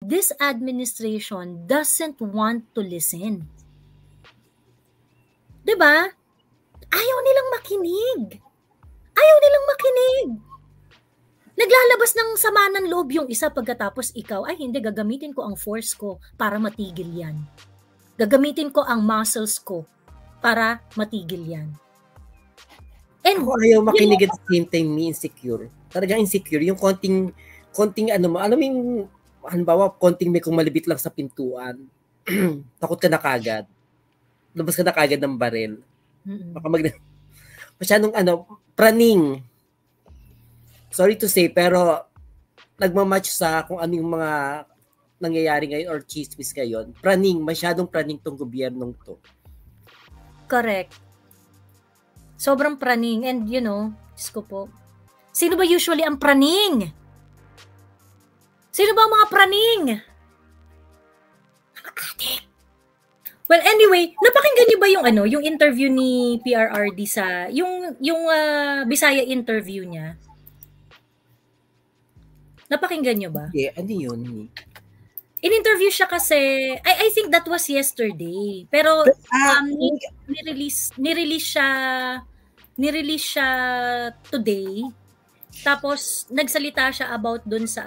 this administration doesn't want to listen. Diba? Ayaw nilang makinig. Ayaw nilang makinig. Naglalabas ng sama ng loob yung isa pagkatapos ikaw, ay hindi, gagamitin ko ang force ko para matigil yan. Gagamitin ko ang muscles ko para matigil yan. And ako ayaw makinig at the same time me insecure. Talagang insecure. Yung konting ano mo, alam mo yung, halimbawa, konting may kumalibit lang sa pintuan. Takot ka na kagad. Labas ka na kagad ng baril. Baka masyadong praning. Sorry to say, pero nagmamatch sa kung ano yung mga nangyayari ngayon or chismis ngayon. Masyadong praning tong gobyernong to. Correct. Sobrang praning. And you know, Diyos ko po, sino ba usually ang praning? Sino ba ang mga praning? Mga adik. Well, anyway, napakinggan niyo ba yung interview ni PRRD sa yung Bisaya interview niya? Napakinggan niyo ba? Yeah, ano yun? In-interview siya kasi, I think that was yesterday. Pero nirelease siya today. Tapos nagsalita siya about dun sa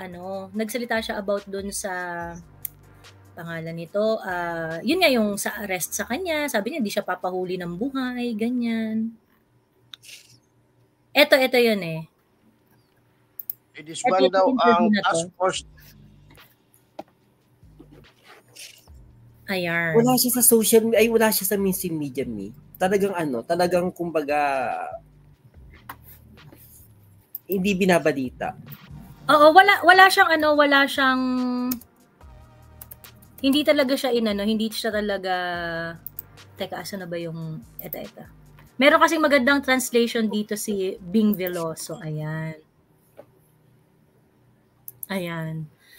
pangalan nito. Yun nga yung sa arrest sa kanya. Sabi niya hindi siya papahuli ng buhay, ganyan. Ito yun eh. It is one daw ang task force. Ayan. Wala siya sa wala siya sa mainstream media, talagang kumbaga hindi binabalita. Oo, wala siyang hindi talaga siya hindi siya talaga teka, asa na ba yung ito. Meron kasing magandang translation dito si Bing Veloso, ayan.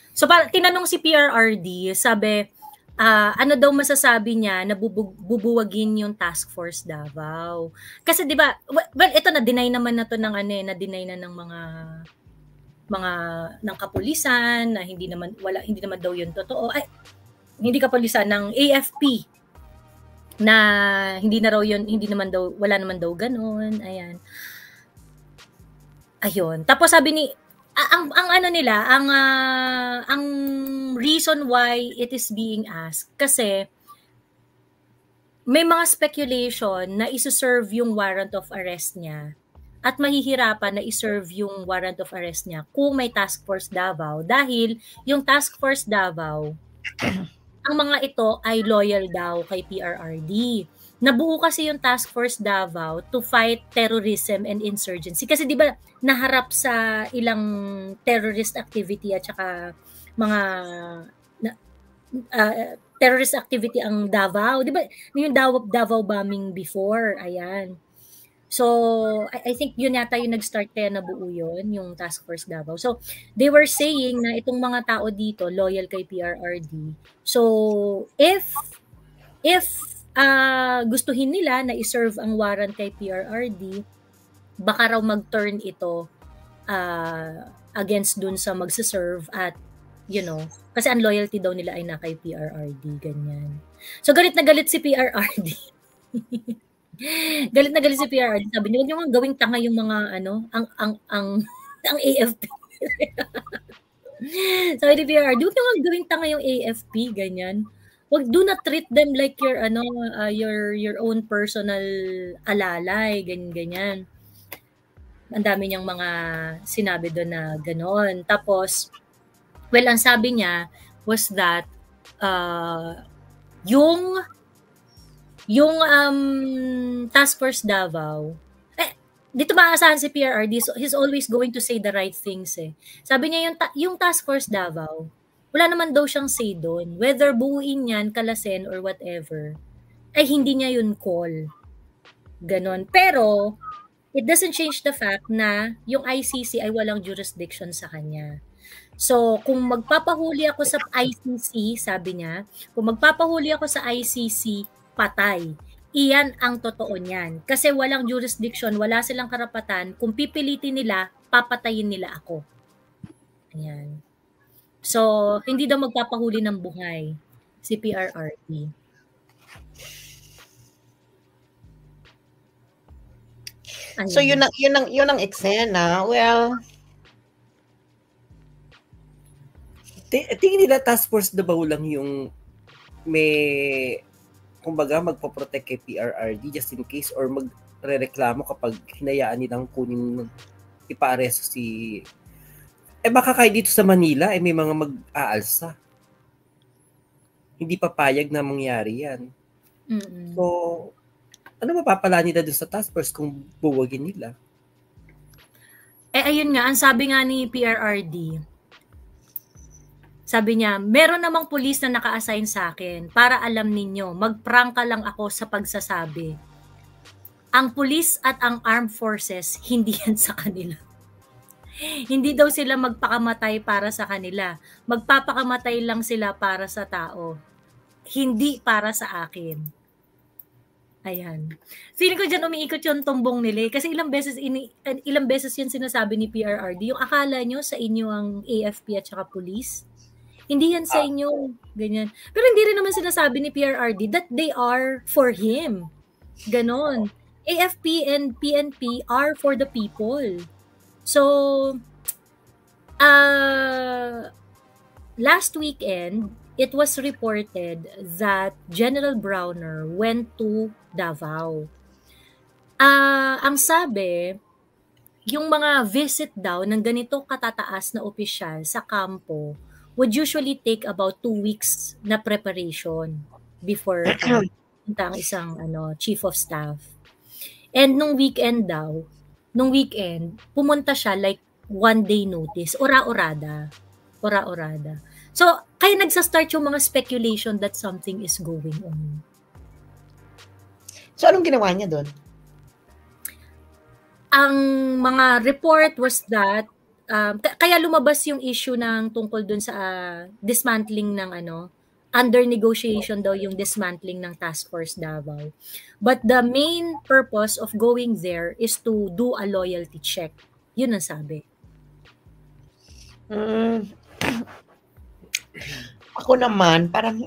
So tinanong si PRRD, sabi ano daw masasabi niya na bubuwagin yung task force Davao. Kasi 'di ba, well ito na deny naman na to ng na-deny na ng mga ng kapulisan na hindi naman daw yun totoo. Ay, hindi kapulisan ng AFP na hindi wala naman daw ganoon. Ayan. Ayun. Tapos sabi ni ang reason why it is being asked kasi may mga speculation na iso-serve yung warrant of arrest niya at mahihirapan na i-serve yung warrant of arrest niya kung may task force Davao dahil yung task force Davao ang mga ito ay loyal daw kay PRRD. Nabuo kasi yung task force Davao to fight terrorism and insurgency kasi 'di ba naharap sa ilang terrorist activity at saka mga terrorist activity ang Davao, 'di ba? Yung Davao bombing before, ayan. So, I think yun yata yung nag-start kaya nabuo yun, yung Task Force Davao. So, they were saying na itong mga tao dito loyal kay PRRD. So, if gustuhin nila na i-serve ang warrant kay PRRD, baka raw mag-turn ito against dun sa magse-serve at kasi ang loyalty daw nila ay na kay PRRD, ganyan. So galit na galit si PRRD. Galit na galit si PRRD. Sabi niya, huwag niyo gawing tanga yung mga ang AFP. Sabi ni PRRD, huwag niyo gawing tanga yung AFP, ganyan. Do not treat them like your own personal alalay, ganyan. Ang dami niyang mga sinabi doon na gano'n. Tapos, well, ang sabi niya was that yung Task Force Davao, dito maasahan si PRRD, so he's always going to say the right things eh. Sabi niya yung Task Force Davao, wala naman daw siyang say doon. Whether buuin yan, kalasin, or whatever, ay hindi niya yun call. Ganon. Pero, it doesn't change the fact na yung ICC ay walang jurisdiction sa kanya. So, kung magpapahuli ako sa ICC, sabi niya, kung magpapahuli ako sa ICC, patay. Iyan ang totoo niyan. Kasi walang jurisdiction, wala silang karapatan. Kung pipilitin nila, papatayin nila ako. Ayan. So, hindi daw magpapahuli ng buhay si PRRD. So yun ang eksena. Well, tingin nila task force Davao lang yung may kumbaga magpo-protect kay PRRD just in case or magrereklamo kapag hinayaan nilang kunin ipaaresto si baka kahit dito sa Manila may mga mag-aalsa. Hindi papayag na mangyari yan. Mm-mm. So, ano mapapala nila dun sa task force kung buwagin nila? Ayun nga, ang sabi nga ni PRRD, sabi niya, meron namang pulis na naka-assign sa akin para alam ninyo, magprangka lang ako sa pagsasabi. Ang pulis at ang armed forces, hindi yan sa kanila. Hindi daw sila magpakamatay para sa kanila. Magpapakamatay lang sila para sa tao. Hindi para sa akin. Ayan. Feeling ko dyan umiikot yung tumbong nila kasi ilang beses yun sinasabi ni PRRD. Yung akala nyo sa inyo ang AFP at saka police. Hindi yan sa inyo. Ganyan. Pero hindi rin naman sinasabi ni PRRD that they are for him. Ganon. AFP and PNP are for the people. So, last weekend, it was reported that General Browner went to Davao. Ang sabi, yung mga visit daw ng ganito katataas na opisyal sa kampo would usually take about 2 weeks na preparation before ang isang chief of staff. And nung weekend, pumunta siya like 1 day notice, ora-orada. So, kaya nagsa-start yung mga speculation that something is going on. So, anong ginawa niya doon? Ang mga report was that, kaya lumabas yung issue ng tungkol dun sa dismantling ng under negotiation daw yung dismantling ng Task Force Davao. But the main purpose of going there is to do a loyalty check. Yun ang sabi. Ako naman, parang,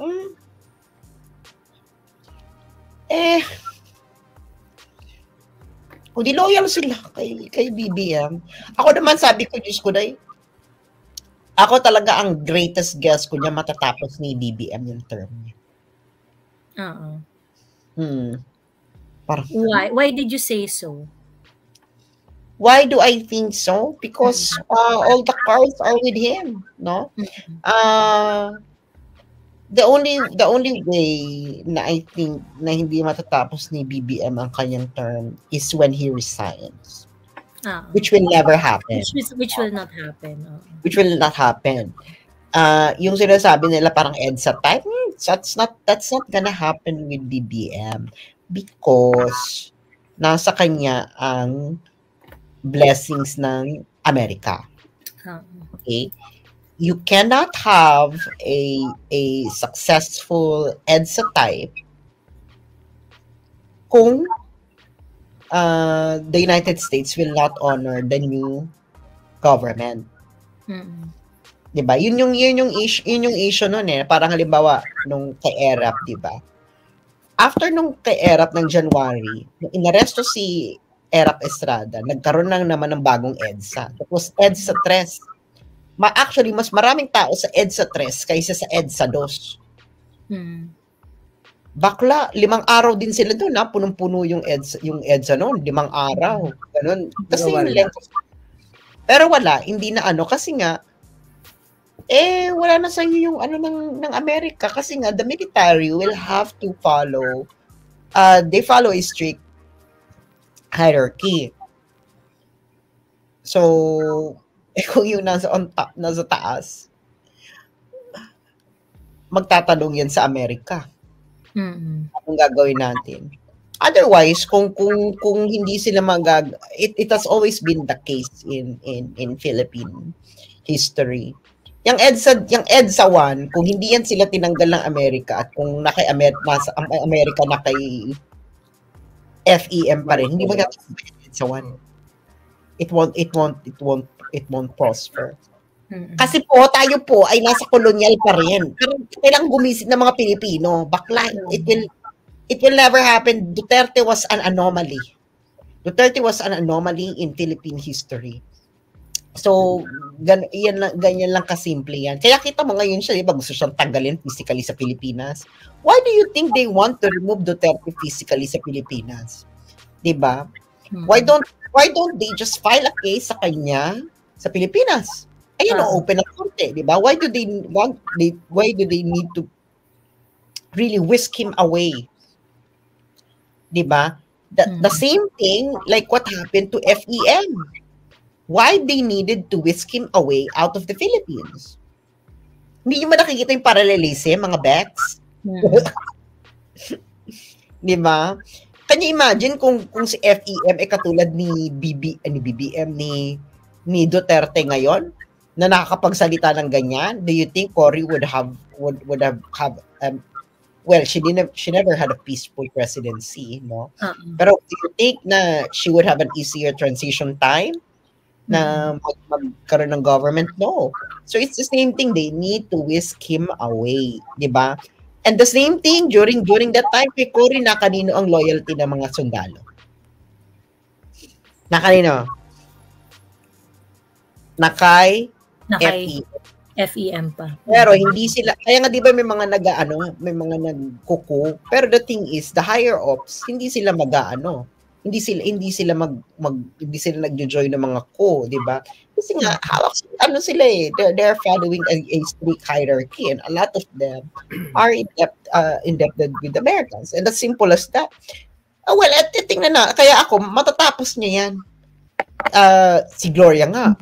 kung di loyal sila kay BBM. Ako naman, sabi ko, Diyos ko, ako talaga ang greatest guess ko niya matatapos ni BBM yung term niya. Oo. Parang, Why did you say so? Why do I think so? Because all the cards are with him, no? The only way na I think na hindi matatapos ni BBM ang kanyang term is when he resigns. Which will never happen. Which will not happen. Which will not happen. Yung sinasabi nila parang EDSA type, that's not gonna happen with BBM because nasa kanya ang blessings ng Amerika. Okay? You cannot have a successful EDSA type kung the United States will not honor the new government. Diba? Yun yung issue nun eh. Parang halimbawa nung kay ERAP, diba? After nung kay ERAP ng January, nung inaresto si ERAP Estrada, nagkaroon lang naman ng bagong EDSA. Tapos EDSA 3. Actually, mas maraming tao sa EDSA 3 kaysa sa EDSA 2. Bakla, 5 araw din sila doon, punong-puno yung EDSA noon, 5 araw. Ganun. Kasi yung length. Pero wala, hindi na kasi nga, wala na sa iyo yung ng Amerika kasi nga the military will have to follow they follow a strict hierarchy. So, kung yung nasa taas, magtatanong yan sa Amerika. Anong gagawin natin? Otherwise, kung hindi sila it has always been the case in Philippine history. Yung EDSA 1, kung hindi yan sila tinanggal ng Amerika at kung nasa Amerika na kay FEM pa rin, hindi magtatanggal EDSA 1. It won't prosper. Kasi po, tayo po ay nasa kolonyal pa rin. Pero kailangang gumising ng mga Pilipino. Bakla, it will never happen. Duterte was an anomaly. Duterte was an anomaly in Philippine history. So, ganyan lang kasimple yan. Kaya kita mo ngayon siya, di ba, gusto siyang tanggalin physically sa Pilipinas. Why do you think they want to remove Duterte physically sa Pilipinas? Di ba? Why don't they just file a case sa kanya sa Pilipinas? Ayun, open ang korte, di ba? Why do they need to really whisk him away? Di ba? The same thing like what happened to FEM. Why they needed to whisk him away out of the Philippines? Hindi nyo ba nakikita yung parallelism, mga bets? Di ba? Can you imagine kung si FEM ay katulad ni BBM ni Duterte ngayon na nakakapagsalita ng ganyan? Do you think Cory would have well, she never had a peaceful presidency, no? Pero do you think na she would have an easier transition time na magkaroon ng government? No. So it's the same thing. They need to whisk him away, di ba? And the same thing during that time, kay Cory, na kanino ang loyalty ng mga sundalo? Na kanino? Na kay FEM pa. Pero hindi sila, kaya nga di ba may mga nagkuku, pero the thing is, the higher ups, hindi sila hindi sila nagjo-join ng mga ko, di ba? Kasi nga, hawak, sila eh, they're following a strict hierarchy, and a lot of them are indebted with Americans, and as simple as that. Well, tingnan na, kaya ako, matatapos niya yan. Si Gloria nga,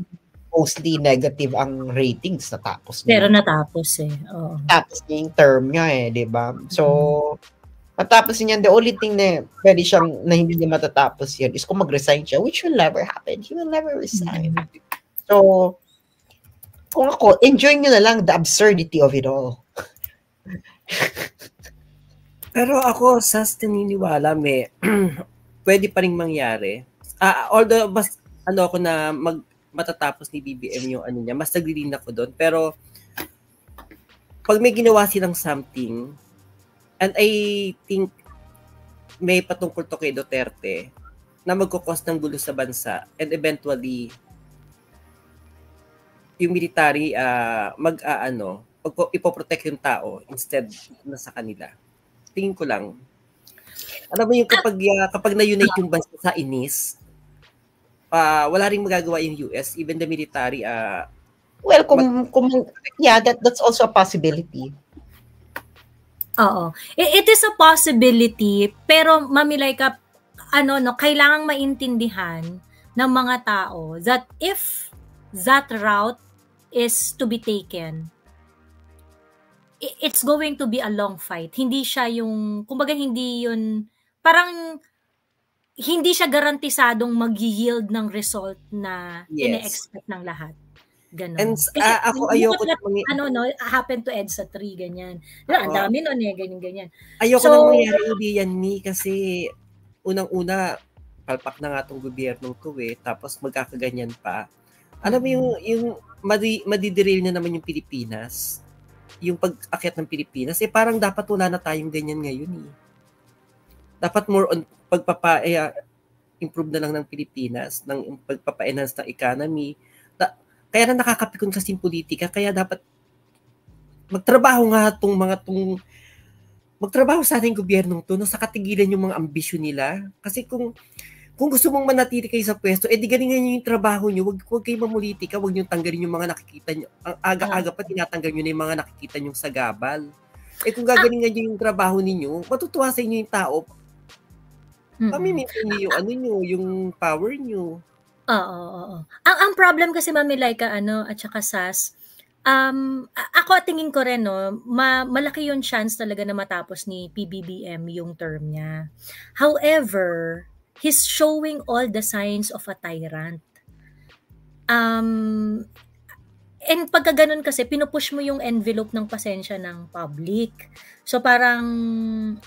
mostly negative ang ratings, natapos niya. Pero natapos eh. Oo. Tapos niya yung term niya eh, di ba? So, matapos niyan, the only thing na pwede siyang, na hindi niya matatapos yan is kung mag-resign siya, which will never happen. He will never resign. So, kung ako, enjoy niyo na lang the absurdity of it all. Pero ako, sa naniniwala, pwede pa rin mangyari. Although, mas, ako na matatapos ni BBM yung niya, mas nagli-lean ako doon. Pero, pag may ginawa silang something, and I think may patungkol to kay Duterte na magkukos ng gulo sa bansa, and eventually, yung military ipoprotect yung tao instead na sa kanila. Tingin ko lang. Alam mo yung kapag na-unite yung bansa sa inis, wala ring magagawa yung US, even the military. Well, that's also a possibility. Oo. It is a possibility, pero Mami Laika, kailangang maintindihan ng mga tao that if that route is to be taken, it's going to be a long fight. Hindi siya yung, kumbaga hindi yun, parang hindi siya garantisadong mag-yield ng result na ine-expect ng lahat. Ganon. And ako ayoko happen to EDSA 3, ganyan. Ang dami nun ganyan. Ayoko nang mangyari uli yan kasi unang-una, palpak na nga tong gobyernong to tapos magkakaganyan pa. Alam mo yung madiderail na naman yung Pilipinas, yung pag-akyat ng Pilipinas, parang dapat wala na tayong ganyan ngayon Dapat more on improve na lang ng Pilipinas, ng pagpapa-enhance ng economy. Kaya na nakakapikon kasi yung politika, kaya dapat magtrabaho sa ating gobyernong to, sa katigilan yung mga ambisyon nila. Kasi kung gusto mong manatili kayo sa pwesto, di galingan nyo yung trabaho nyo, wag kayo mamulitika, wag nyo tanggalin yung mga nakikita nyo. Ang aga-aga pa tinatanggal nyo na yung mga nakikita nyo sa gabal. Kung gagalingan nyo yung trabaho ninyo, matutuwa sa inyo yung tao. Pamimintin nyo yung yung power nyo. Oo. Ang problem kasi Mami Laika, at saka Sas, ako tingin ko rin, malaki yung chance talaga na matapos ni PBBM yung term niya. However, he's showing all the signs of a tyrant. And pagka ganun kasi, pinupush mo yung envelope ng pasensya ng public. So parang,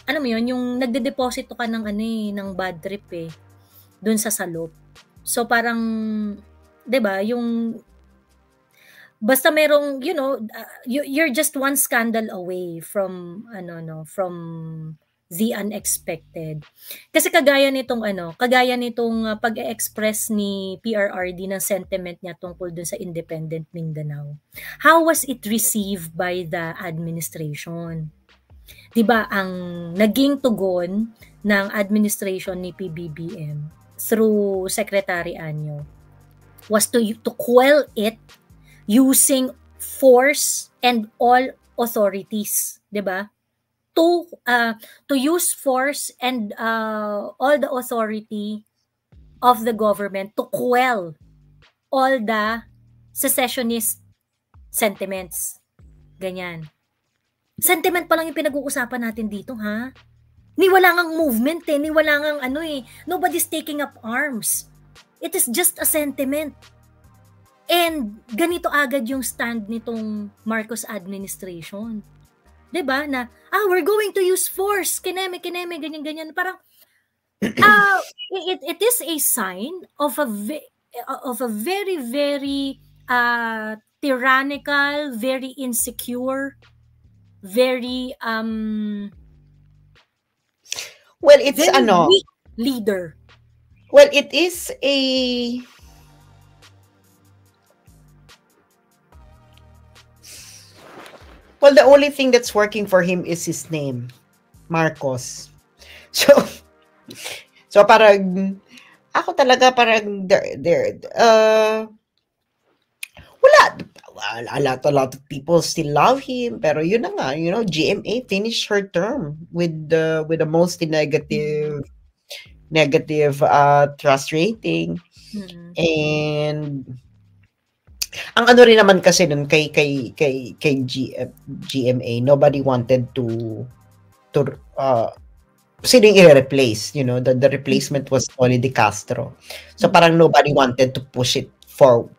yung nagde-deposito ka ng ng bad trip dun sa salop. So parang, 'di ba, yung basta merong, you're just one scandal away from from the unexpected. Kasi kagaya nitong pag-express ni PRRD ng sentiment niya tungkol dun sa Independent Mindanao. How was it received by the administration? 'Di ba ang naging tugon ng administration ni PBBM through Secretary Anyo was to quell it using force and all authorities, 'di ba? To use force and all the authority of the government to quell all the secessionist sentiments. Ganyan. Sentiment pa lang yung pinag-uusapan natin dito, ha? Ni wala ngang movement ni wala ngang nobody's taking up arms. It is just a sentiment. And ganito agad yung stand nitong Marcos administration. 'Di ba? Na we're going to use force, kineme ganyan. Parang it is a sign of a very very tyrannical, very insecure, very well, it's very weak leader. Well, it is a well, the only thing that's working for him is his name, Marcos. So parang ako talaga parang wala, a lot of people still love him, pero yun na nga, GMA finished her term with the most negative trust rating. And ang ano rin naman kasi nun kay GMA, nobody wanted to sino yung i-replace, the replacement was Tony De Castro. So parang nobody wanted to push it forward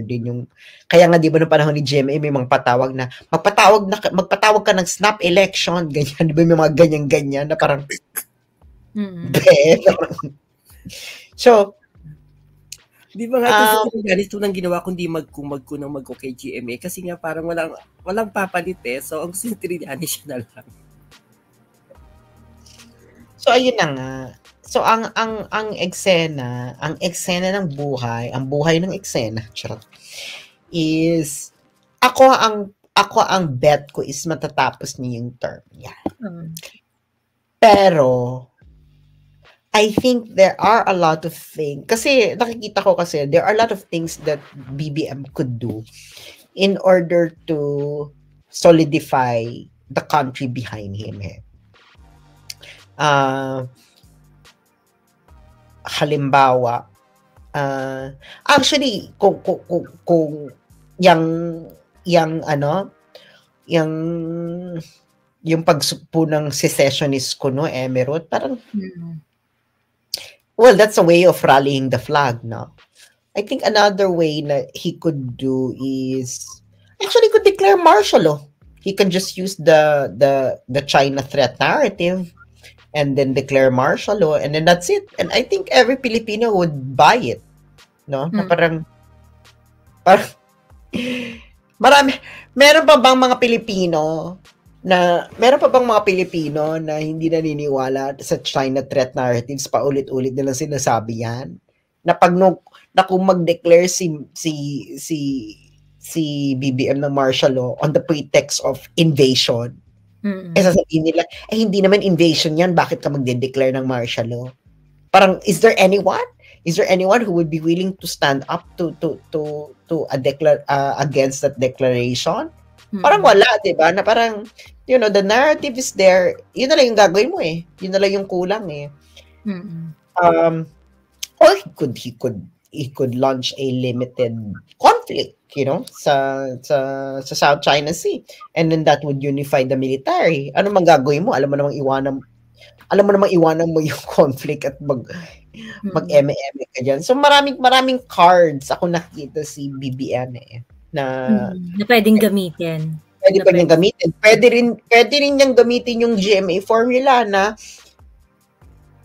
din yung, kaya nga di ba noong panahon ni GMA may mga patawag na magpatawag ka ng snap election, ganyan, di ba may mga ganyan na parang so di ba nga ganito nang ginawa kundi magko kay GMA kasi nga parang walang papalit so ang gusto Trillanes siya na lang. So ayun na nga. So ang eksena ng buhay, ang buhay ng eksena, charot, is ako ang bet ko is matatapos niya yung term niya. Pero I think there are a lot of things, kasi nakikita ko kasi there are a lot of things that BBM could do in order to solidify the country behind him. Halimbawa, actually kung yung pagsugpo ng secessionist kuno Emerald, parang well, that's a way of rallying the flag, no? I think another way na he could do is actually could declare martial law. He can just use the China threat narrative and then declare martial law, and then that's it. And I think every Filipino would buy it, no? Na parang meron pa bang mga Pilipino na hindi naniniwala sa China threat narratives, paulit-ulit nilang sinasabi yan? Na kung mag-declare si BBM ng martial law on the pretext of invasion, sasabihin nila, hindi naman invasion yan, bakit ka magde-declare ng martial law? Parang, is there anyone who would be willing to stand up to against that declaration? Parang wala, diba? Na parang, the narrative is there. Yun na lang yung gagawin mo Yun na lang yung kulang Or he could launch a limited conflict, sa South China Sea. And then that would unify the military. Ano mang gagawin mo? Alam mo namang iwanan mo yung conflict at mag-eme-eme ka dyan. So maraming cards ako nakita si BBM na pwedeng gamitin. Pwede niyang gamitin. Pwede rin niyang gamitin yung GMA formula na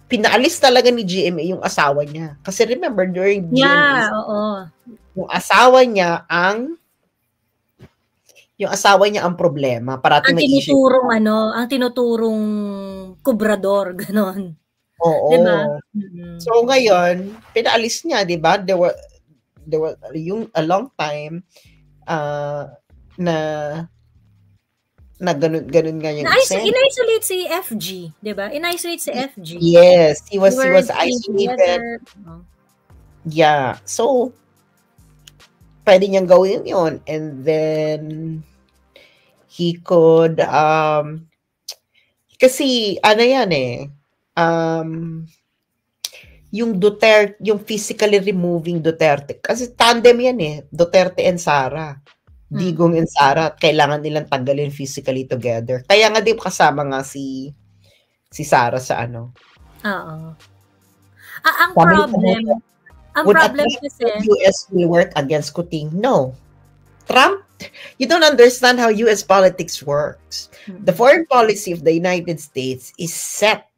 pinaalis talaga ni GMA yung asawa niya. Kasi remember, during GMA, yung asawa niya ang problema. Parating ang tinuturong kubrador, ganon. Oo. Diba? So ngayon, pinaalis niya, diba? There were yung a long time na ganun nga yung in-isolate si FG, diba? In-isolate si FG. Yes, he was isolated. Yeah. So, pwede niyang gawin yun. And then, he could, kasi, ano yan yung Duterte, yung physically removing Duterte. Kasi tandem yan Duterte and Sara. Digong and Sara. Kailangan nilang tanggalin physically together. Kaya nga di kasama nga si Sara sa ano. Oo. Ang problem kasi US will work against Kuting. No. Trump, you don't understand how US politics works. The foreign policy of the United States is set.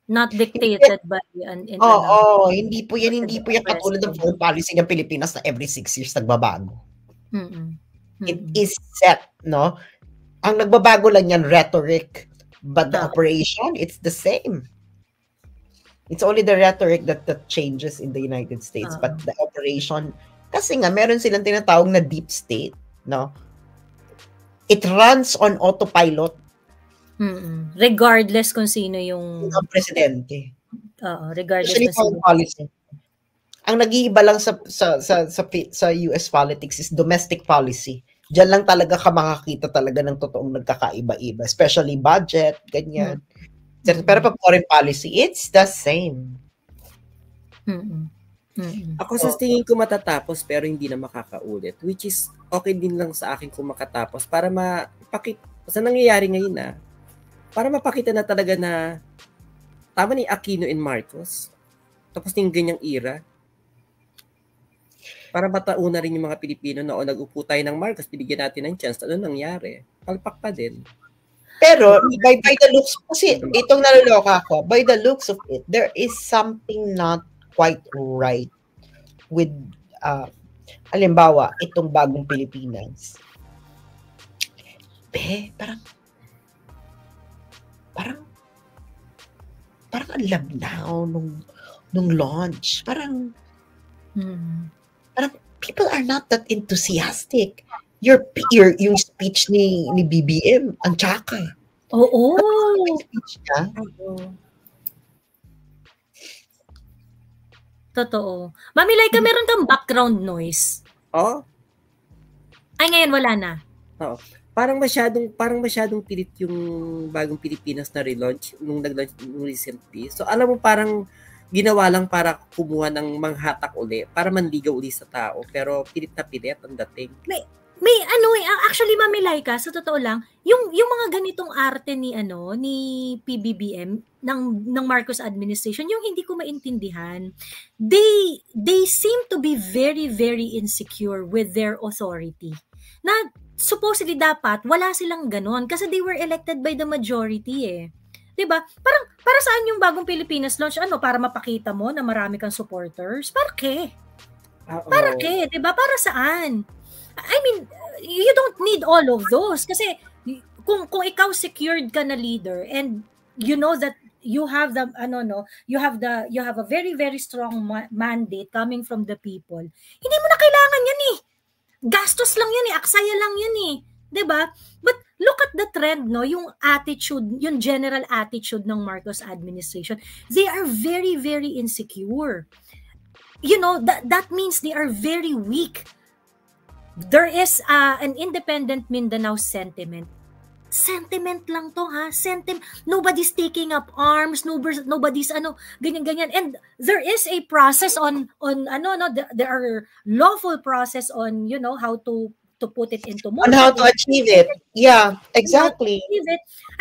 Not dictated by an hindi po yan katulad ng foreign policy ng Pilipinas na every 6 years nagbabago. It is set, no? Ang nagbabago lang yan rhetoric, but the operation, it's the same. It's only the rhetoric that changes in the United States, but the operation, kasi nga meron silang tinatawag na deep state, no? It runs on autopilot. Regardless kung sino yung presidente. Regardless kung sino policy. Ang nag-iiba lang sa US politics is domestic policy. Diyan lang talaga ka makakita talaga ng totoong nagkakaiba-iba, especially budget, ganyan. Pero pag foreign policy, it's the same. Ako sa tingin ko matatapos pero hindi na makakaulit, which is okay din lang sa akin kung makatapos para sa nangyayari ngayon para mapakita na talaga na tama ni Aquino and Marcos. Tapos yung ganyang era. Para matauna rin yung mga Pilipino na nag-upo tayo ng Marcos, binigyan natin ng chance. Ano nangyari? Palpak pa din. Pero by the looks, kasi itong naluloka ko, by the looks of it, there is something not quite right with, halimbawa, itong bagong Pilipinas. Parang ang labnaw nung launch. Parang people are not that enthusiastic. Yung speech ni BBM, ang tsaka. Oo. Speech niya. Totoo. Mami Laika, meron kang background noise. Ay, ngayon wala na. Oo. Parang masyadong pilit yung bagong Pilipinas na relaunch nung nag-launch nung recently. So alam mo parang ginawa lang para kumuha ng manghatak uli, para manligaw uli sa tao, pero pilit na pilit ang dating. May actually Mami Laika, sa totoo lang, yung mga ganitong arte ni PBBM ng Marcos administration, yung hindi ko maintindihan. They seem to be very very insecure with their authority. Na supposedly dapat wala silang ganon kasi they were elected by the majority 'Di ba? Parang para saan yung bagong Pilipinas launch? Para mapakita mo na marami kang supporters? Para ke? 'Di ba? Para saan? I mean, you don't need all of those kasi kung ikaw secured ka na leader and you know that you have you have a very very strong mandate coming from the people. Hindi mo na kailangan yan gastos lang yan aksaya lang yan 'di ba? But look at the trend yung attitude, yung general attitude ng Marcos administration. They are very very insecure. That means they are very weak. There is an independent Mindanao sentiment. Sentiment lang to nobody's taking up arms, nobody's ganyan and there is a process on there are lawful process on how to put it into motion, on how to achieve it. Yeah, exactly.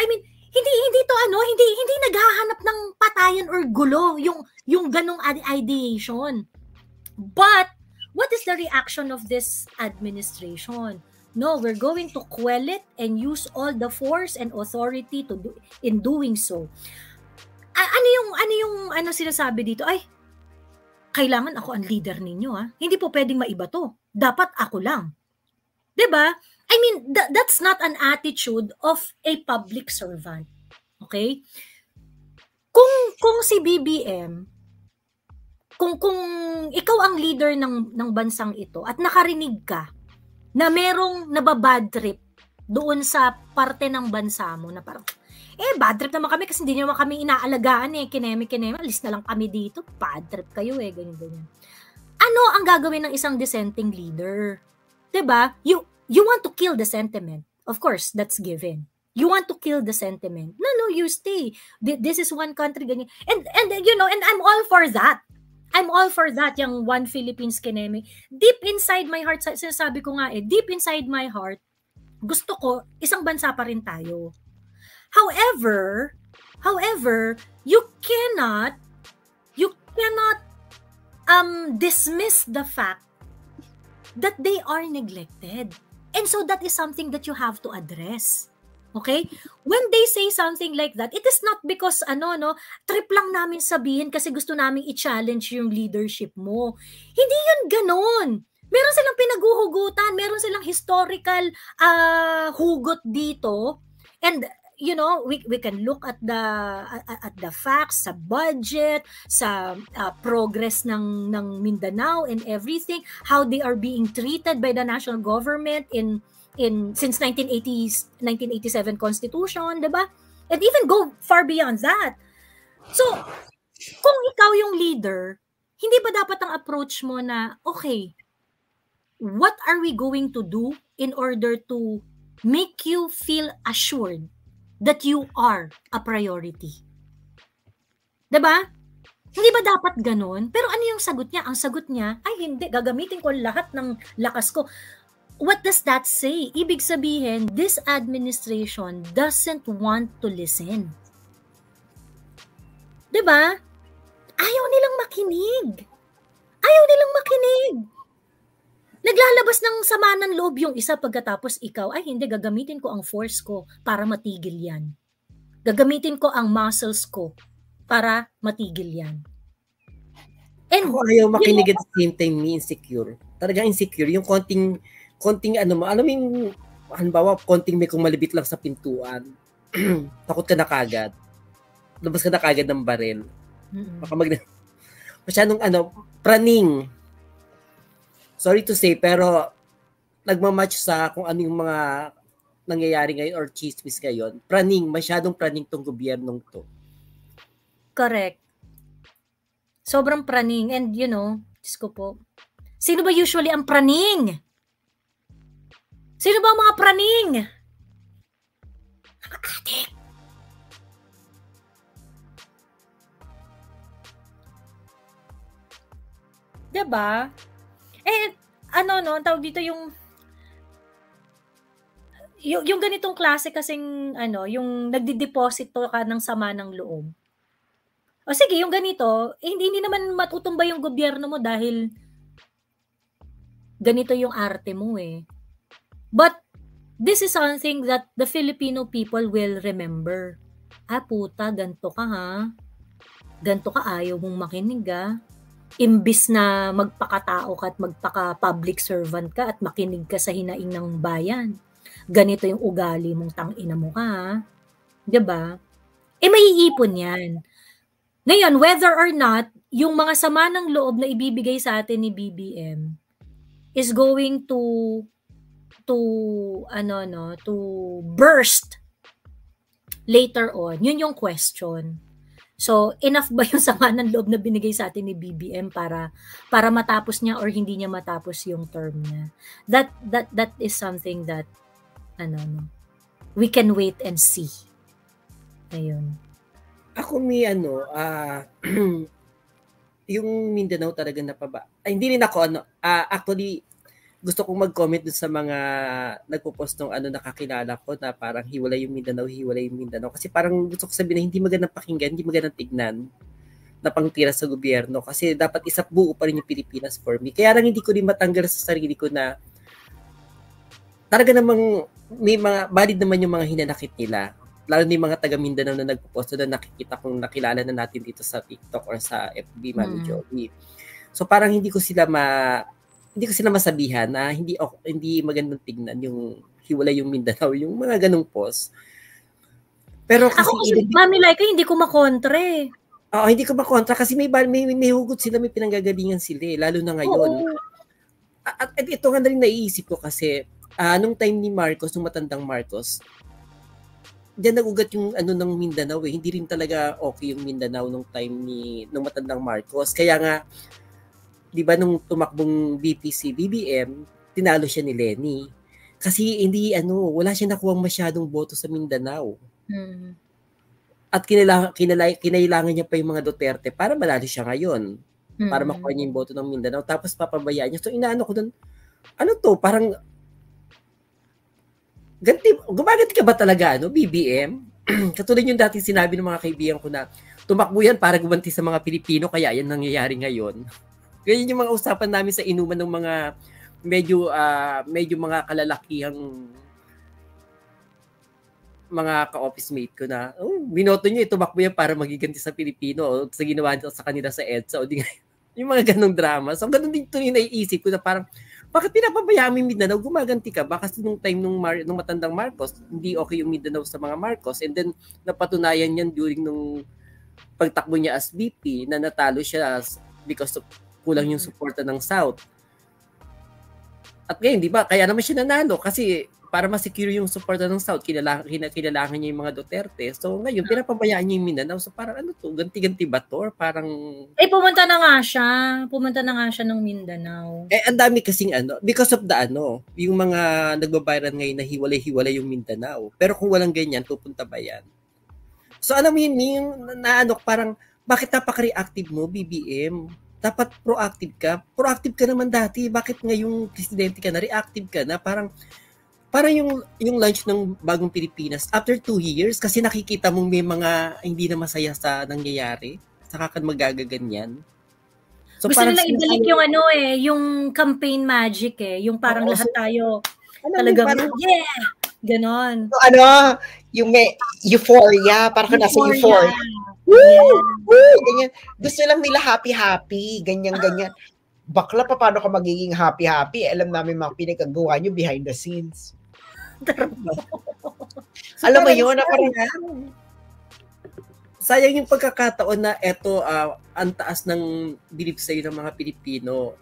I mean, hindi to hindi naghahanap ng patayan or gulo yung ganong ideation. But what is the reaction of this administration? No, we're going to quell it and use all the force and authority to do in doing so. Ano sinasabi dito? Ay, kailangan ako ang leader ninyo, ha? Hindi po pwedeng maiba to. Dapat ako lang. 'Di ba? I mean, that's not an attitude of a public servant. Okay? Kung si BBM, kung ikaw ang leader ng bansang ito at nakarinig ka na merong nababad trip doon sa parte ng bansa mo na parang, bad trip naman kami kasi hindi naman kami inaalagaan kineme, alis na lang kami dito, bad trip kayo ganyan. Ano ang gagawin ng isang dissenting leader? 'Di ba? You want to kill the sentiment. Of course, that's given. You want to kill the sentiment. No, you stay. This is one country, ganyan. And I'm all for that. I'm all for that, yung One Philippines kineme. Deep inside my heart, sinasabi ko nga deep inside my heart, gusto ko, isang bansa pa rin tayo. However, you cannot dismiss the fact that they are neglected. And so that is something that you have to address. Okay? When they say something like that, it is not because trip lang namin sabihin kasi gusto namin i-challenge yung leadership mo. Hindi yun ganon. Meron silang pinaguhugutan, meron silang historical hugot dito. And we can look at the facts, sa budget, sa progress ng Mindanao and everything, how they are being treated by the national government since 1987 Constitution, 'di ba? And even go far beyond that. So, kung ikaw yung leader, hindi ba dapat ang approach mo na, okay, what are we going to do in order to make you feel assured that you are a priority? 'Di ba? Hindi ba dapat ganun? Pero ano yung sagot niya? Ang sagot niya, ay hindi, gagamitin ko lahat ng lakas ko. What does that say? Ibig sabihin, this administration doesn't want to listen. 'Di ba? Ayaw nilang makinig. Naglalabas ng sama ng loob yung isa pagkatapos ikaw, ay hindi, gagamitin ko ang force ko para matigil yan. Gagamitin ko ang muscles ko para matigil yan. And ako ayaw makinig at the same time ni insecure. Talagang insecure. Yung konting halimbawa, konting may kumalibit lang sa pintuan. Takot ka na kagad. Labas ka na kagad ng baril. Baka masyadong praning. Sorry to say, pero nagmamatch sa kung ano yung mga nangyayari ngayon or chismis ngayon. Masyadong praning tong gobyernong to. Correct. Sobrang praning. And Diyos ko po, sino ba usually ang praning? Sino ba ang mga praning? Mga adik. Diba? Tawag dito yung ganitong klase kasing yung nagdi-deposito ka ng sama ng loob. O sige, yung ganito, hindi naman matutumbay yung gobyerno mo dahil ganito yung arte mo But this is something that the Filipino people will remember. Puta, ganto ka ha. Ganto ka, ayaw mong makinig Imbis na magpakatao ka at magpaka-public servant ka at makinig ka sa hinaing ng bayan. Ganito yung ugali mong tangina mo ka. 'Di ba? Maiipon yan. Ngayon, whether or not yung mga sama ng loob na ibibigay sa atin ni BBM is going to burst later on, yun yung question. So, enough ba yung sama ng loob na binigay sa atin ni BBM para matapos niya or hindi niya matapos yung term niya? That is something that we can wait and see. Ayun. Ako yung Mindanao talaga hindi rin ako actually gusto kong mag-comment dun sa mga nagpo-post ng nakakilala ko na parang hiwalay yung Mindanao. Kasi parang gusto ko sabihin na hindi magandang pakinggan, hindi magandang tignan na pangtira sa gobyerno. Kasi dapat buo pa rin yung Pilipinas for me. Kaya lang hindi ko rin matanggal sa sarili ko na talaga namang may mga valid naman yung mga hinanakit nila. Lalo na yung mga taga Mindanao na nagpo-post na nakikita kung nakilala na natin dito sa TikTok or sa FB, Mami Joey. So parang hindi ko sila masabihan na hindi magandang tignan yung hiwalay yung Mindanao, yung mga ganung post. Pero kasi Mami Laika, hindi ko makontra eh. Oo, hindi ko makontra kasi may hugot sila, may pinanggagalingan sila lalo na ngayon. At ito nga na rin naiisip ko kasi nung time ni Marcos, nung matandang Marcos, diyan nagugat yung ng Mindanao eh. Hindi rin talaga okay yung Mindanao nung time nung matandang Marcos. Kaya nga, di ba nung tumakbong BPC, BBM, tinalo siya ni Lenny. Kasi wala siya nakuwang masyadong boto sa Mindanao. At kinailangan niya pa yung mga Duterte para malalo siya ngayon. Para makuha niya yung boto ng Mindanao. Tapos papabayaan niya. So inaano ko doon, parang gumaganti ka ba talaga, BBM? Katulad yung dating sinabi ng mga kaibigan ko na tumakbo yan para gumanti sa mga Pilipino, kaya yan nangyayari ngayon. Ganyan yung mga usapan namin sa inuman ng mga medyo mga kalalakihang mga ka-office mate ko na, binoto nyo, tumakbo yan para magiganti sa Pilipino o sa ginawa nito sa kanila sa EDSA o yung mga ganong drama. So ganun din ito yung naiisip ko na parang, bakit pinapabayaan mo yung Mindanao? Gumaganti ka ba? Kasi nung time nung matandang Marcos, hindi okay yung Mindanao sa mga Marcos. And then, napatunayan yan during nung pagtakbo niya as VP na natalo siya because of kulang yung suporta ng South. At ngayon, di ba? Kaya naman siya nanalo kasi para ma-secure yung suporta ng South, kinailangan niya yung mga Duterte. So ngayon, pinapabayaan niya yung Mindanao. So parang ganti-ganti ba to? Or parang... pumunta na nga siya ng Mindanao. Ang dami kasing because of the yung mga nagbabayran ngayon na hiwalay-hiwalay yung Mindanao. Pero kung walang ganyan, pupunta ba yan? So alam mo yung parang, bakit napaka-reactive mo, BBM? Dapat proactive ka. Proactive ka naman dati. Bakit ngayong presidente ka na, reactive ka na? Parang yung launch ng Bagong Pilipinas after 2 years kasi nakikita mong may mga hindi na masaya sa nangyayari, saka kan magagaganyan. So gusto nila ibalik yung yung campaign magic yung parang lahat tayo talagang ganon. So, yung may euphoria, parang nasa euphoria. Ganyan. Gusto lang nila happy-happy, ganyan-ganyan. Bakla pa, paano ka magiging happy-happy? Alam namin mga pinagagawa nyo behind the scenes. So, alam mo yun, sayang yung pagkakataon na ang taas ng belief sa'yo ng mga Pilipino.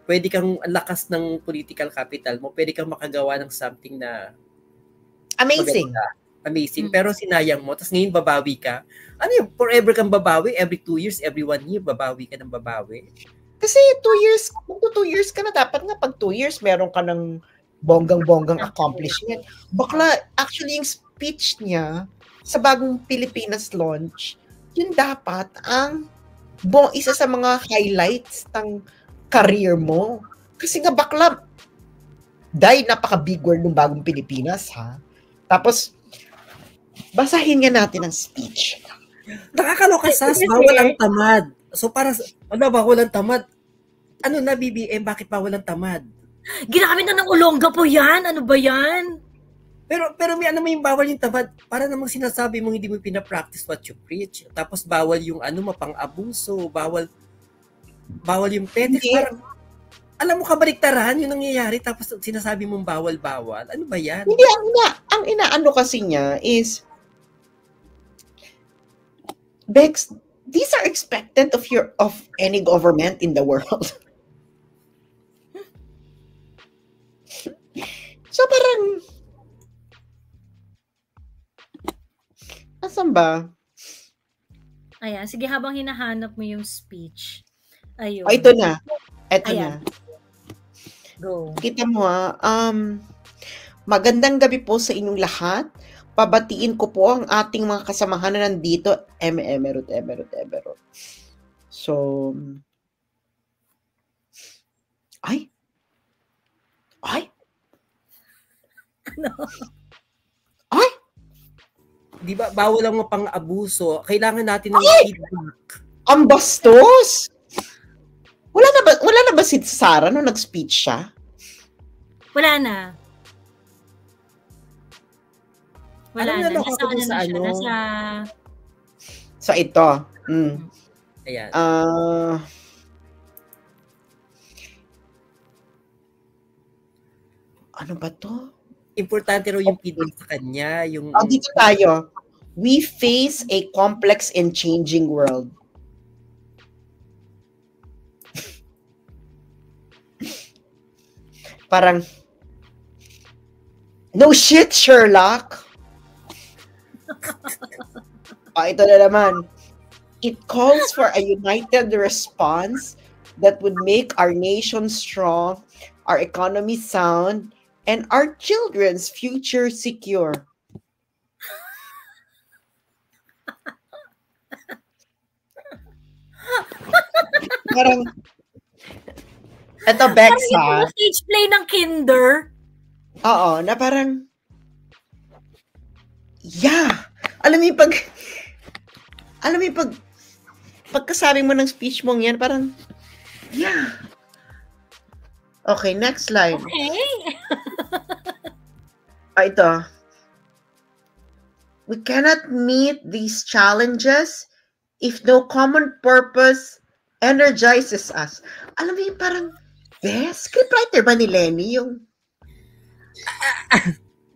Pwede kang, lakas ng political capital mo, pwede kang makagawa ng something na amazing. Amazing. Pero sinayang mo, tapos ngayon babawi ka. Forever kang babawi? Every 2 years, every 1 year, babawi ka ng babawi? Kasi 2 years, kung 2 years ka na, dapat nga pag 2 years, meron ka ng bonggang-bonggang accomplishment. Bakla, actually, yung speech niya sa Bagong Pilipinas launch, yun dapat ang isa sa mga highlights ng career mo. Kasi nga bakla, napaka-big word ng Bagong Pilipinas, ha? Tapos, basahin nga natin ang speech. Nakakaloka, bawal ang tamad. So para, bawal ang tamad? BBM, bakit bawal ang tamad? Ginamit na ng Olongga po yan. Ano ba yan? Pero may yung bawal yung tamad. Para namang sinasabi mong hindi mo pinapractice what you preach. Tapos bawal yung mapang-abuso. Bawal yung petis. Parang, alam mo, kabaliktaran yung nangyayari. Tapos sinasabi mong bawal-bawal. Ano ba yan? Hindi, ang inaano kasi niya is, Bex, these are expected of any government in the world. So parang, asan ba? Ayan, sige, habang hinahanap mo yung speech. Ayun. Ito na. Ito Ayan. na. Go. Kita mo magandang gabi po sa inyong lahat. Pabatiin ko po ang ating mga kasamahan na nandito. Emerald. So, ay? Ano? Ay? Di ba, bawal ang mapang-abuso. Kailangan natin ng feedback. Ang bastos! Wala na ba si Sarah nung nag-speech siya? Wala na. Wala na. naloka Nasa ko dun ano sa na siya. ano? Nasa... So, ito. Ayan. Ano ba to? Importante raw yung feedback sa kanya. Yung... Dito tayo. We face a complex and changing world. Parang, no shit, Sherlock. Ito na naman. It calls for a united response that would make our nation strong, our economy sound, and our children's future secure. Parang, ito, Bex, ha? Parang stage play ng kinder. Oo, na parang, yeah. Alam mo yung pagkasabi mo ng speech mong yan, parang, yeah. Okay, next slide. Okay. Ito. We cannot meet these challenges if no common purpose energizes us. Alam mo yung parang, scriptwriter ba ni Lenny yung...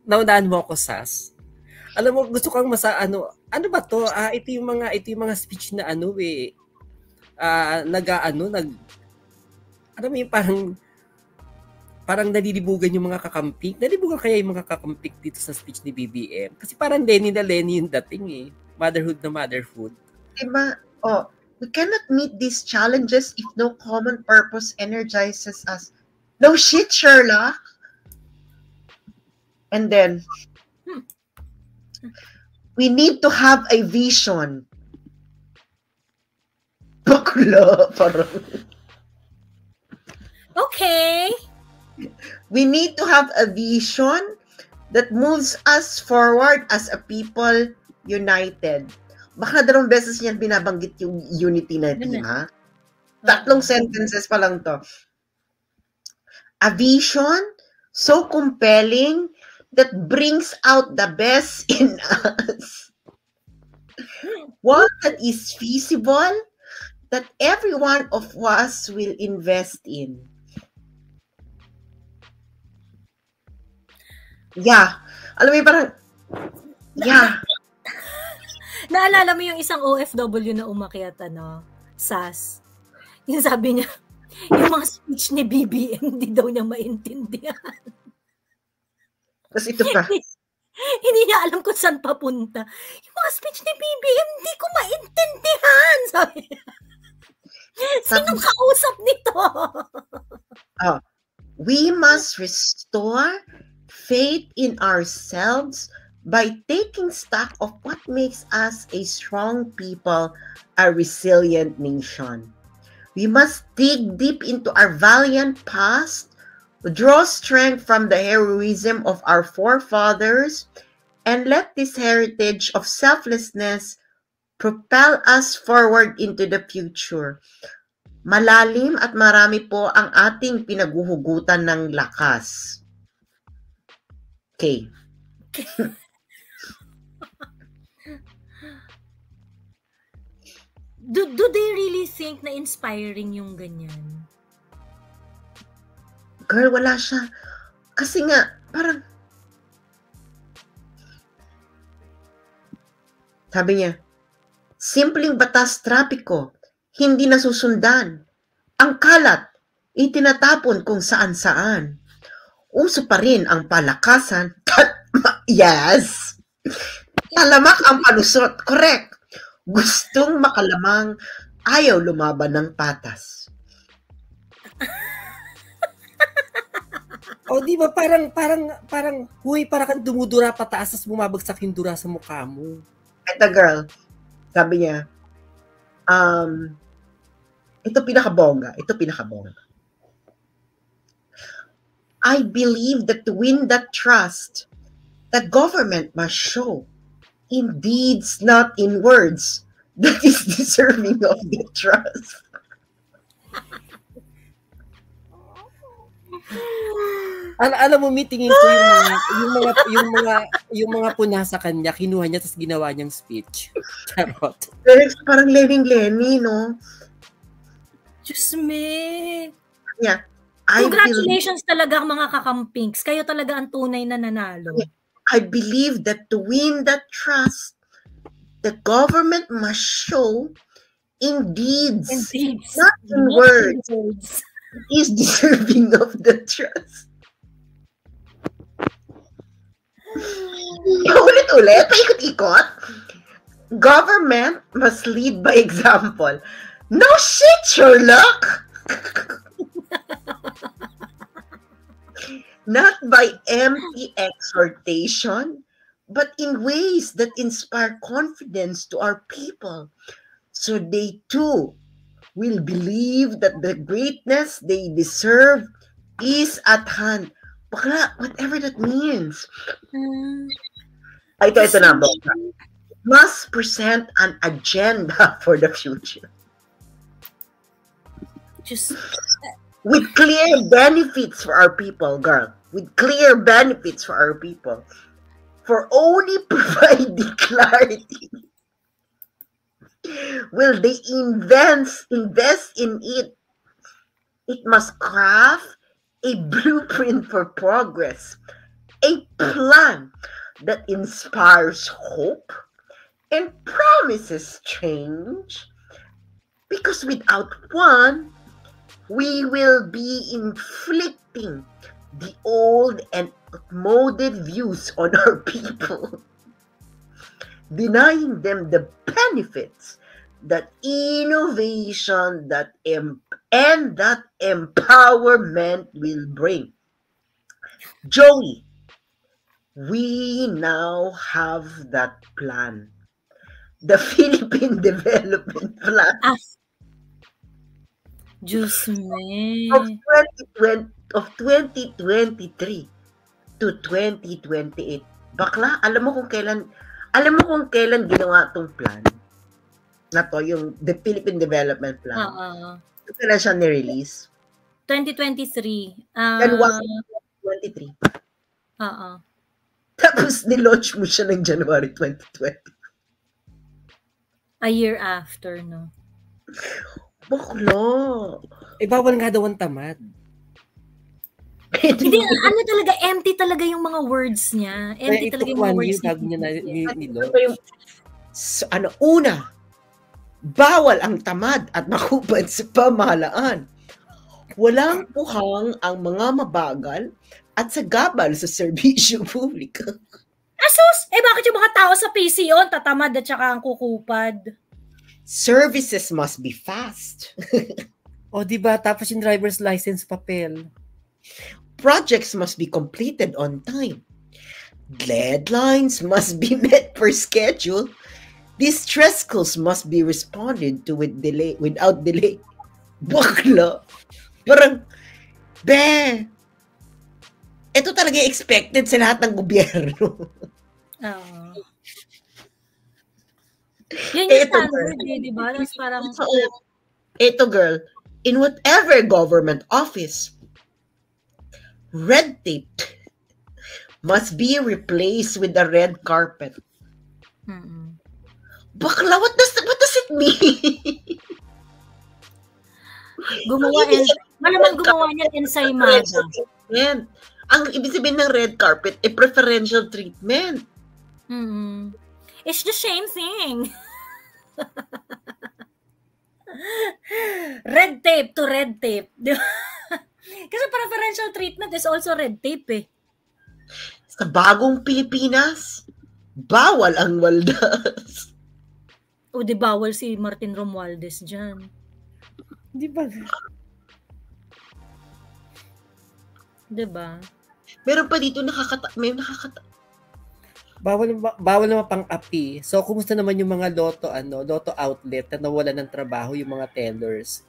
Naunaan mo ako, Sas. Alam mo, gusto kang ano ba to? Ito yung mga speech na alam mo yung parang nalilibugan yung mga kakampik. Nalilibugan kaya yung mga kakampik dito sa speech ni BBM? Kasi parang Lenny na Lenny yung dating eh. Motherhood na motherhood. Diba? Oh, we cannot meet these challenges if no common purpose energizes us. No shit, Sherlock. And then, we need to have a vision. Bakla, parang. Okay. We need to have a vision that moves us forward as a people united. Baka dalawang beses niyan binabanggit yung unity na team, ha? Tatlong sentences pa lang to. A vision so compelling that brings out the best in us. One that is feasible, that every one of us will invest in. Yeah. Alam mo yung parang, yeah. Naalala mo yung isang OFW na umakyat, Sas. Yung sabi niya, yung mga speech ni BBM, hindi daw niya maintindihan. Tapos ito pa. Hindi niya alam kung saan papunta. Yung mga speech ni BBM, hindi ko maintindihan. Sabi niya. Sinong kausap nito? We must restore faith in ourselves by taking stock of what makes us a strong people, a resilient nation. We must dig deep into our valiant past, draw strength from the heroism of our forefathers, and let this heritage of selflessness propel us forward into the future. Malalim at marami po ang ating pinaguhugutan ng lakas. Okay. Do they really think na inspiring yung ganyan? Girl, wala siya. Kasi nga, parang, sabi niya, simpleng batas trapiko, hindi nasusundan. Ang kalat, itinatapon kung saan-saan. Uso pa rin ang palakasan. Yes! Talamak ang palusot. Correct. Gustong makalamang, ayaw lumaban ng patas. O, di ba parang, huy, parang kang dumudura pataas, tas bumabagsak yung dura sa mukha mo. Ito girl, sabi niya, ito pinakabongga. I believe that to win that trust, the government must show in deeds, not in words, that is deserving of the trust. Alam mo, tingin ko yung mga puna sa kanya, kinuha niya tapos ginawa niyang speech. Charot. Parang Lenny, no? Diyos me. Yeah. Congratulations talaga mga kakampings. Kayo talaga ang tunay na nanalo. I believe that to win that trust, the government must show in deeds, not in words. Is deserving of the trust. Ulit-ulit, paikot-ikot. Government must lead by example. No shit, Sherlock! Not by empty exhortation, but in ways that inspire confidence to our people, so they too will believe that the greatness they deserve is at hand. Bakla, whatever that means. Ito na, Bakla. Must present an agenda for the future. With clear benefits for our people, girl. With clear benefits for our people. For only providing clarity will they invest in it. It must craft a blueprint for progress, a plan that inspires hope and promises change. Because without one, we will be inflicting the old and outmoded views on our people, denying them the benefits that innovation and that empowerment will bring. Joey, we now have that plan. The Philippine Development Plan. Diyos me. Of 2023 to 2028. Bakla, alam mo kung kailan ginawa tong plan na to, yung the Philippine Development Plan. Kailan siya ni-release? 2023. January 2023. Tapos nilaunch mo siya ng January 2020. A year after, no? Bakla. Bawal nga daw ang tamad. Hindi, talaga, empty talaga yung mga words niya. Empty talaga yung mga words niya. Una, bawal ang tamad at makubad sa pamahalaan. Walang puhang ang mga mabagal at sagabal sa serbisyo publiko. Asus! Bakit yung mga tao sa PCO tatamad at saka ang kukupad? Services must be fast. Diba? Tapos yung driver's license papel. Projects must be completed on time. Deadlines must be met per schedule. Distress calls must be responded to without delay. Bakla. Parang, ito talaga expected sa lahat ng gobyerno. Yan yung standard, di ba? Parang... Ito, girl, in whatever government office, red tape must be replaced with a red carpet. Bakla, what does it mean? Malamang gumawa niya ensaymada. Ang ibig sabihin ng red carpet, preferential treatment. It's the same thing. Red tape to red tape. Kasi preferential treatment is also red tape Sa bagong Pilipinas, bawal ang waldas. Di bawal si Martin Romualdez dyan. Di ba? Diba? Meron pa dito Bawal naman pang-api. So, kumusta naman yung mga loto outlet na nawalan ng trabaho yung mga tellers?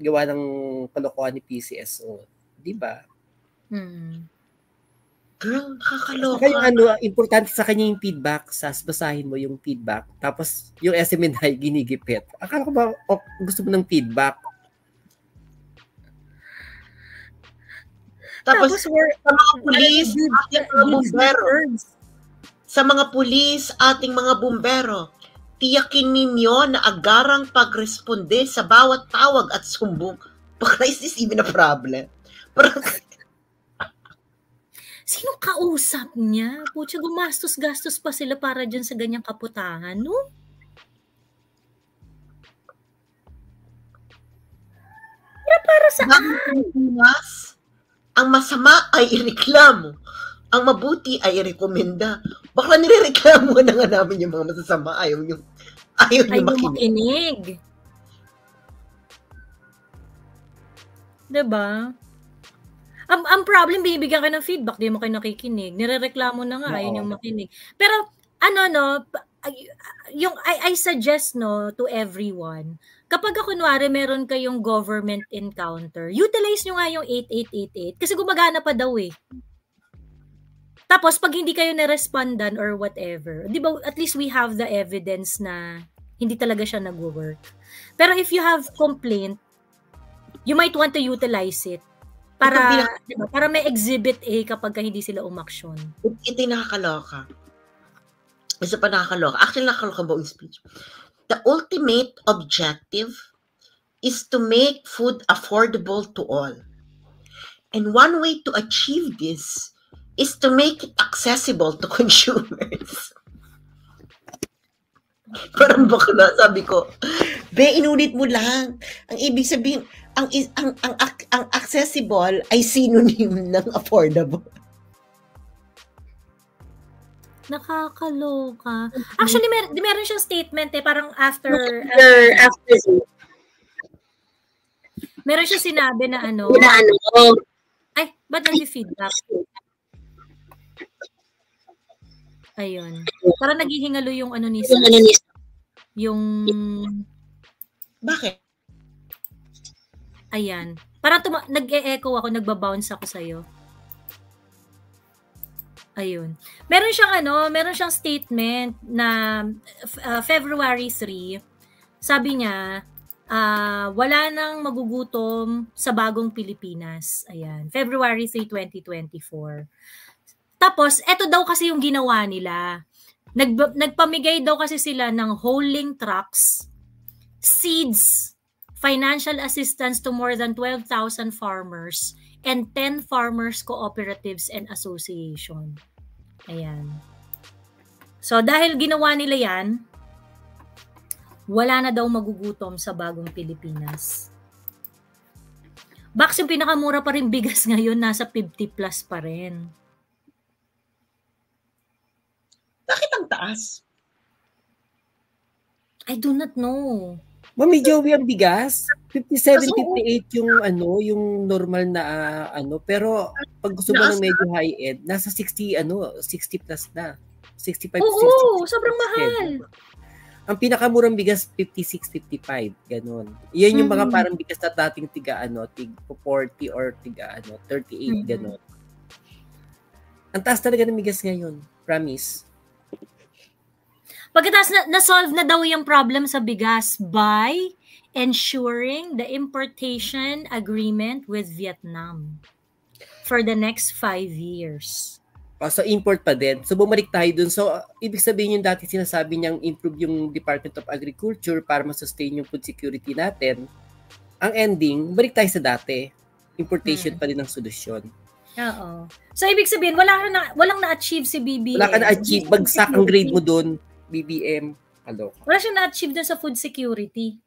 Gawa ng kalokohan ni PCSO. Di ba? Girl, nakakaloka. Kaya importante sa kanya yung feedback. Basahin mo yung feedback. Tapos, yung SMNI ginigipit. Akala ko ba gusto mo ng feedback? Tapos, we're, sa mga pulis, ating mga bumbero. Sa mga pulis, ating mga bumbero, tiyakin ninyo na agarang pagresponde sa bawat tawag at sumbong. Baka is this even a problem? Sino kausap niya? Pucha, gumastos-gastos pa sila para dyan sa ganyang kaputahan, no? Para saan? Ang masama ay ireklamo. Ang mabuti ay irekomenda. Baka nirereklamo na nga namin yung mga masasama. Ayaw nyo makinig. Diba? Ang problem, binibigyan ka ng feedback, di mo kayo nakikinig. Nirereklamo na nga, ayaw nyo makinig. Pero, I suggest, to everyone, kapag kunwari meron kayong government encounter, utilize nyo nga yung 8888 kasi gumagana pa daw eh. Tapos, pag hindi kayo na-respondan or whatever, di ba, at least we have the evidence na hindi talaga siya nag-work. Pero if you have complaint, you might want to utilize it para may exhibit kapag hindi sila umaksyon. Ito yung nakakaloka. Isa pa nakakaloka. Actually, nakakaloka buong speech. The ultimate objective is to make food affordable to all. And one way to achieve this is to make it accessible to consumers. Parang bakla, sabi ko, inulit mo lang. Ang ibig sabihin, ang accessible ay synonym ng affordable. Nakakaloka. Actually, meron siyang statement parang after meron siya sinabi na ay, ba't nag-feedback? Ayun. Parang naghihingalo yung ni Sis. Yung bakit? Ayan. Parang nag-e-echo ako, nagba-bounce ako sa'yo. Ayun. Meron siyang statement na February 3. Sabi niya, wala nang magugutom sa bagong Pilipinas. Ayan. February 3, 2024. Tapos, eto daw kasi yung ginawa nila. Nagpamigay daw kasi sila ng hauling trucks, seeds, financial assistance to more than 12,000 farmers, and 10 farmers cooperatives and association. Ayan. So, dahil ginawa nila yan, wala na daw magugutom sa bagong Pilipinas. Bakit yung pinakamura pa rin bigas ngayon, nasa 50 plus pa rin. Bakit ang taas? I do not know. Mami Joey, ang bigas, 57, 58 yung normal na pero pag gusto mo ng medyo high-end, nasa 60 plus na. 65 Oo, sobrang mahal. Ang pinakamurang bigas 56, 55, ganun. Yan yung mga parang bigas na dating tiga 40 or tiga 38, ganun. Ang taas talaga ng bigas ngayon, promise. Pagkatapos na-solve na daw yung problem sa bigas by ensuring the importation agreement with Vietnam for the next 5 years. So, import pa din. So, bumalik tayo dun. So, ibig sabihin yung dati sinasabi niyang improve yung Department of Agriculture para ma-sustain yung food security natin. Ang ending, balik tayo sa dati. Importation pa din ang solusyon. Oo. So, ibig sabihin, walang na-achieve si BBM. Wala ka na-achieve. Bagsak ang grade mo dun. BBM. Wala siya na-achieve dun sa food security.